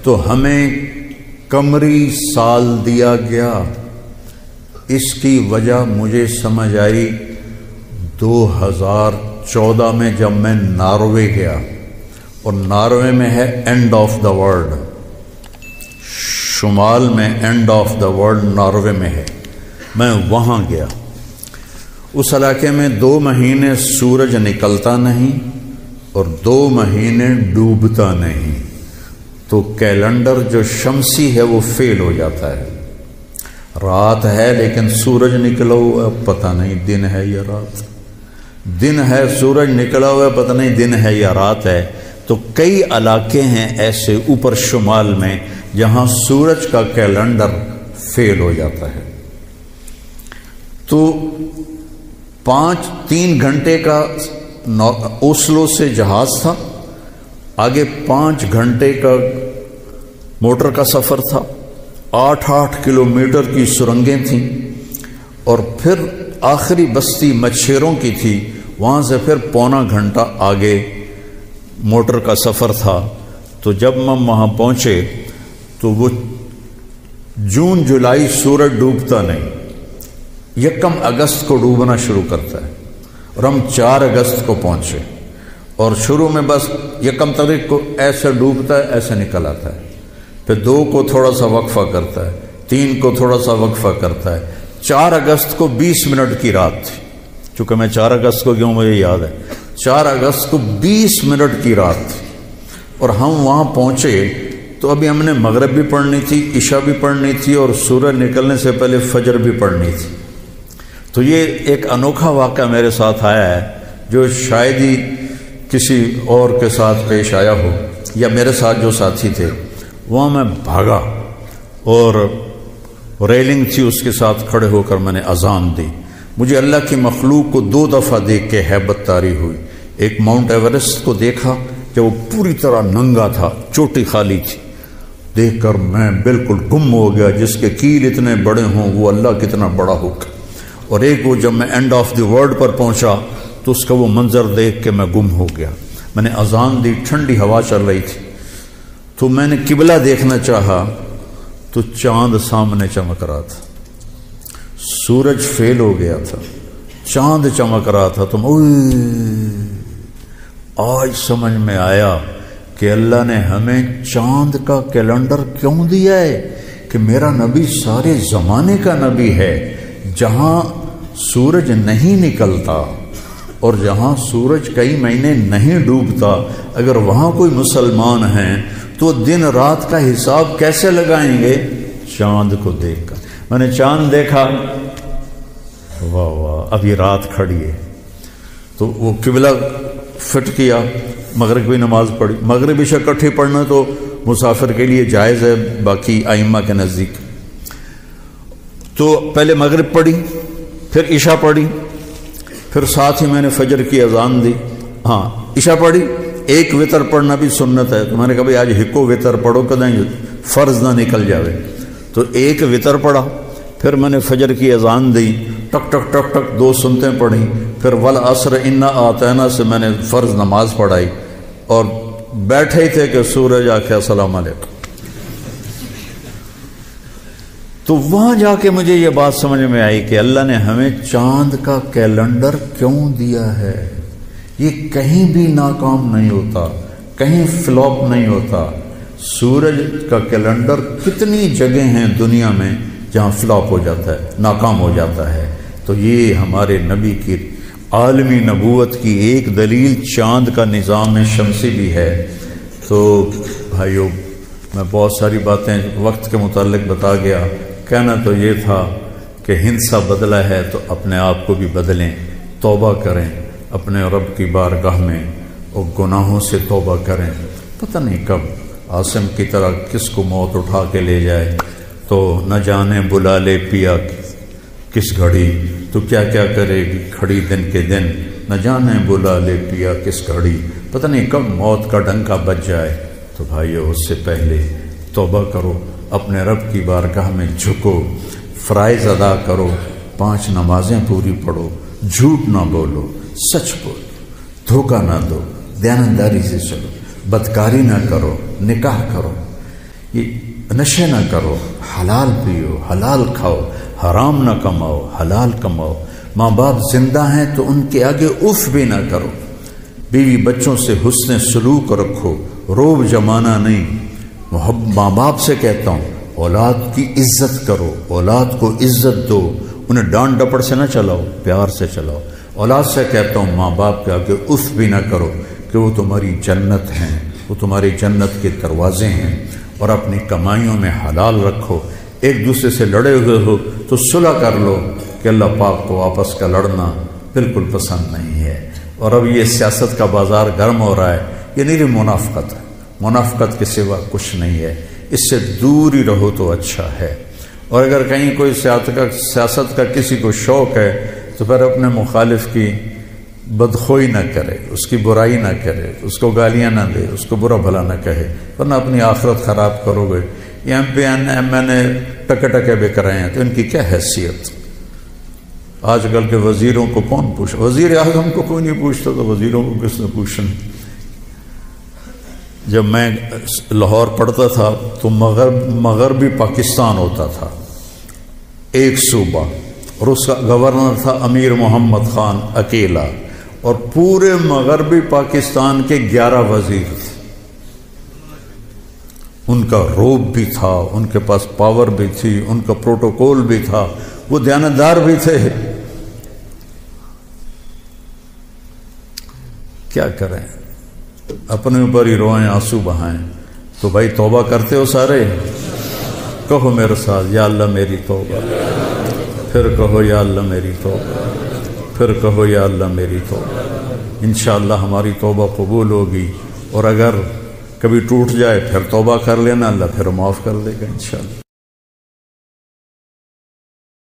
تو ہمیں قمری سال دیا گیا۔ اس کی وجہ مجھے سمجھ آئی 2014 میں جب میں ناروے گیا، اور ناروے میں ہے اینڈ آف دا ورلڈ، شمال میں and of the world Norway میں ہے۔ میں وہاں گیا، اس علاقے میں 2 مہینے سورج نکلتا نہیں اور 2 مہینے ڈوبتا نہیں، تو کیلنڈر جو شمسی ہے وہ فیل ہو جاتا ہے۔ رات ہے لیکن سورج نکلا ہوا پتہ نہیں دن ہے یا رات، دن ہے سورج نکلا ہوا پتہ نہیں دن ہے یا رات ہے۔ تو کئی علاقے ہیں ایسے اوپر شمال میں جہاں سورج کا کیلنڈر فیل ہو جاتا ہے۔ تو 3 گھنٹے کا اوسلو سے جہاز تھا، آگے 5 گھنٹے کا موٹر کا سفر تھا، 8 کلومیٹر کی سرنگیں تھیں، اور پھر آخری بستی مچھیروں کی تھی، وہاں سے پھر 1.25 گھنٹہ آگے موٹر کا سفر تھا۔ تو جب ہم وہاں پہنچے تو وہ جون جولائی سورج ڈوبتا نہیں، 1 اگست کو ڈوبنا شروع کرتا ہے، اور ہم 4 اگست کو پہنچے، اور شروع میں بس 1 تاریخ کو ایسے ڈوبتا ہے ایسے نکل آتا ہے، پھر 2 کو تھوڑا سا وقفہ کرتا ہے، 3 کو تھوڑا سا وقفہ کرتا ہے۔ 4 اگست کو 20 منٹ کی رات تھی، چونکہ میں 4 اگست کو کیوں مجھے یاد ہے، 4 اگست کو 20 منٹ کی رات تھی، اور ہم وہاں پہنچے تو ابھی ہم نے مغرب بھی پڑھنی تھی، عشاء بھی پڑھنی تھی، اور سورج نکلنے سے پہلے فجر بھی پڑھنی تھی۔ تو یہ ایک انوکھا واقعہ میرے ساتھ آیا ہے جو شاید ہی کسی اور کے ساتھ پیش آیا ہو، یا میرے ساتھ جو ساتھی تھے وہاں میں بھاگا، اور ریلنگ تھی اس کے ساتھ کھڑے ہو کر میں نے اذان دی۔ مجھے اللہ کی مخلوق کو 2 دفعہ دیکھ کے ہیبت طاری ہوئی۔ ایک ماؤنٹ ایورسٹ کو دیکھا کہ وہ پوری طرح ننگا تھا، چوٹی خالی تھی، دیکھ کر میں بالکل گم ہو گیا، جس کے کیل اتنے بڑے ہوں وہ اللہ کتنا بڑا ہوگا۔ اور ایک وہ جب میں اینڈ آف دی ورلڈ پر پہنچا تو اس کا وہ منظر دیکھ کے میں گم ہو گیا۔ میں نے اذان دی، ٹھنڈی ہوا چل رہی تھی، تو میں نے قبلہ دیکھنا چاہا تو چاند سامنے چمک رہا تھا، سورج فیل ہو گیا تھا، چاند چمک رہا تھا۔ تو آج سمجھ میں آیا کہ اللہ نے ہمیں چاند کا کیلنڈر کیوں دیا ہے، کہ میرا نبی سارے زمانے کا نبی ہے۔ جہاں سورج نہیں نکلتا اور جہاں سورج کئی مہینے نہیں ڈوبتا، اگر وہاں کوئی مسلمان ہیں تو دن رات کا حساب کیسے لگائیں گے؟ چاند کو دیکھ کر۔ میں نے چاند دیکھا، واہ واہ ابھی رات کھڑی ہے، تو وہ قبلہ فٹ کیا، مغرب کی نماز پڑھی۔ مغرب عشاء اکٹھے پڑھنا تو مسافر کے لیے جائز ہے باقی ائمہ کے نزدیک۔ تو پہلے مغرب پڑھی، پھر عشاء پڑھی، پھر ساتھ ہی میں نے فجر کی اذان دی۔ ہاں عشاء پڑھی، ایک وتر پڑھنا بھی سنت ہے، تو میں نے کہا بھائی آج ہکو وتر پڑھو کدیں فرض نہ نکل جاوے، تو ایک وتر پڑھا، پھر میں نے فجر کی اذان دی، ٹک ٹک ٹک ٹک 2 سنتیں پڑھی، پھر والعصر انا اعطینا سے میں نے فرض نماز پڑھائی، اور بیٹھے ہی تھے کہ سورج آ کے السلام علیکم۔ تو وہاں جا کے مجھے یہ بات سمجھ میں آئی کہ اللہ نے ہمیں چاند کا کیلنڈر کیوں دیا ہے۔ یہ کہیں بھی ناکام نہیں ہوتا، کہیں فلاپ نہیں ہوتا۔ سورج کا کیلنڈر کتنی جگہ ہیں دنیا میں جہاں فلاپ ہو جاتا ہے، ناکام ہو جاتا ہے۔ تو یہ ہمارے نبی کی عالمی نبوت کی ایک دلیل چاند کا نظام شمسی بھی ہے۔ تو بھائیو میں بہت ساری باتیں وقت کے متعلق بتا گیا، کہنا تو یہ تھا کہ ہندسہ بدلا ہے تو اپنے آپ کو بھی بدلیں، توبہ کریں اپنے رب کی بارگاہ میں، اور گناہوں سے توبہ کریں۔ پتہ نہیں کب عاصم کی طرح کس کو موت اٹھا کے لے جائے، تو نہ جانے بلا لے پیا کس گھڑی، تو کیا کیا کرے گی کھڑی دن کے دن، نہ جانے بلا لے پیا کس گھڑی، پتہ نہیں کب موت کا ڈنکا بج جائے۔ تو بھائیو اس سے پہلے توبہ کرو، اپنے رب کی بارگاہ میں جھکو، فرائض ادا کرو، 5 نمازیں پوری پڑھو، جھوٹ نہ بولو، سچ بولو، دھوکہ نہ دو، دیانتداری سے چلو، بدکاری نہ کرو، نکاح کرو۔ یہ نشے نہ کرو، حلال پیو، حلال کھاؤ، حرام نہ کماؤ، حلال کماؤ، ماں باپ زندہ ہیں تو ان کے آگے اف بھی نہ کرو، بیوی بچوں سے حسن سلوک رکھو، روب جمانا نہیں، ماں باپ سے کہتا ہوں اولاد کی عزت کرو، اولاد کو عزت دو، انہیں ڈانٹ ڈپڑ سے نہ چلاؤ، پیار سے چلاؤ۔ اولاد سے کہتا ہوں ماں باپ کے آگے اف بھی نہ کرو کہ وہ تمہاری جنت ہیں، وہ تمہاری جنت کے دروازے ہیں، اور اپنی کمائیوں میں حلال رکھو۔ ایک دوسرے سے لڑے ہوئے ہو تو صلح کر لو، کہ اللہ پاک کو آپس کا لڑنا بالکل پسند نہیں ہے۔ اور اب یہ سیاست کا بازار گرم ہو رہا ہے، یہ نہیں منافقت ہے، منافقت کے سوا کچھ نہیں ہے، اس سے دور ہی رہو تو اچھا ہے۔ اور اگر کہیں کوئی سیاست کا کسی کو شوق ہے تو پھر اپنے مخالف کی بدخوئی نہ کرے، اس کی برائی نہ کرے، اس کو گالیاں نہ دے، اس کو برا بھلا نہ کہے، ورنہ اپنی آخرت خراب کرو گے۔ یہ ایم پی ایم این اے ٹکے بک رہے ہیں تو ان کی کیا حیثیت؟ آج کل کے وزیروں کو کون پوچھا؟ وزیر اعظم کو کوئی نہیں پوچھتا تو وزیروں کو کس نے پوچھنا؟ جب میں لاہور پڑھتا تھا تو مغربی پاکستان ہوتا تھا ایک صوبہ، اور اس کا گورنر تھا امیر محمد خان اکیلا، اور پورے مغربی پاکستان کے 11 وزیر تھے۔ ان کا روب بھی تھا، ان کے پاس پاور بھی تھی، ان کا پروٹوکول بھی تھا، وہ دیانتدار بھی تھے۔ کیا کریں، اپنے اوپر ہی روئیں، آنسو بہائیں۔ تو بھائی توبہ کرتے ہو سارے؟ کہو میرے ساتھ، یا اللہ میری توبہ، پھر کہو یا اللہ میری توبہ، پھر کہو یا اللہ میری توبہ۔ انشاءاللہ ہماری توبہ قبول ہوگی، اور اگر کبھی ٹوٹ جائے پھر توبہ کر لینا، اللہ پھر معاف کر دے گا انشاءاللہ۔